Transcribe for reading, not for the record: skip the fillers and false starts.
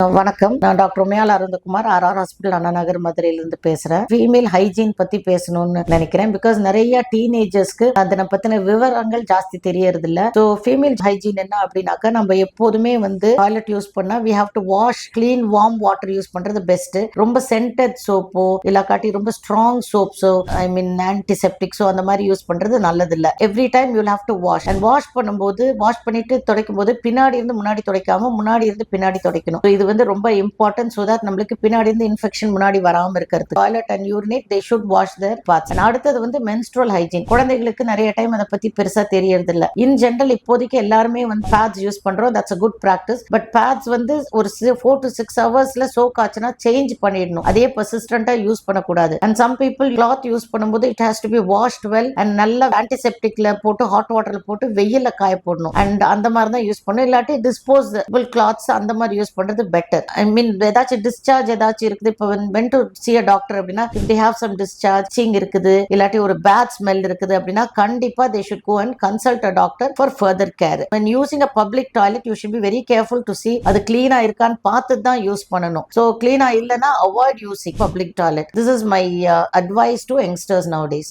வணக்கம். நான் doctor Umaiyal அருந்தகுமார், RR hospital, Anna Nagar, மதுரையிலிருந்து பேசுறேன். ஃபீமேல் ஹைஜீன் பத்தி பேசணும்னு நினைக்கிறேன். பிகாஸ் நிறைய டீனேஜர்ஸ்க்கு அதனை பத்தின விவரங்கள் ஜாஸ்தி தெரியறது இல்ல. ஸோ ஃபீமேல் ஹைஜீன் என்ன அப்படின்னாக்கா, நம்ம எப்போதுமே டாய்லெட் யூஸ் பண்ணா we have to wash clean warm water use பண்றது பெஸ்ட். ரொம்ப சென்டட் சோப்போ இல்லாட்டி ரொம்ப ஸ்ட்ராங் சோப்ஸோ ஆன்டிசெப்டிக்ஸோ அந்த மாதிரி யூஸ் பண்றது நல்லது இல்ல. Every time you have to wash and wash பண்ணும்போது, வாஷ் பண்ணிட்டு துடைக்கும் போது பின்னாடி இருந்து முன்னாடி துடைக்காம முன்னாடி இருந்து பின்னாடி துடைக்கணும். இது ரொம்ப இம்பார்ட்டன்ட். சோ தட் நம்மளுக்கு பின்னாடி இருந்து இன்ஃபெக்ஷன் முன்னாடி வராம இருக்கிறது. Toilet and urinate they should wash there parts. அடுத்தது மென்ஸ்ட்ரல் ஹைஜீன். குழந்தைகளுக்கு நிறைய டைம் அதை பத்தி பெருசா தெரியறது இல்ல. இன் ஜெனரல் இப்போதைக்கு எல்லாருமே பேட்ஸ் யூஸ் பண்றோம். That's a good practice. But pads ஒரு 4 to 6 ஹவர்ஸ்ல சோக் ஆச்சுன்னா சேஞ்ச் பண்ணிடணும். அதே பெர்சிஸ்டன்ட்டா யூஸ் பண்ணக்கூடாது. And some people cloth use பண்ணும்போது it has to be washed well and நல்ல ஆன்டிசெப்டிக்ல போட்டு ஹாட் வாட்டர்ல போட்டு வெயில்ல காய போடணும். அண்ட் அந்த மாதிரி தான் யூஸ் பண்ணணும். இல்லாட்டி டிஸ்போசபிள் கிளாத்ஸ் அந்த மாதிரி யூஸ் பண்றது பெட்டர். ஏதாச்சும் டிஸ்சார்ஜ் ஏதாச்சும் இருக்குது. இப்போ when to see a doctor அப்படின்னா, if they have some discharging இருக்குது, இல்லாட்டி ஒரு பேட் ஸ்மெல் இருக்குது அப்படின்னா, கண்டிப்பா they should go and consult a doctor for further care. When using a public toilet, you should be very careful to see அது clean-ஆ இருக்கான்னு பார்த்து தான் யூஸ் பண்ணணும். So clean-ஆ இல்லைன்னா avoid using public toilet. This is my advice to youngsters nowadays.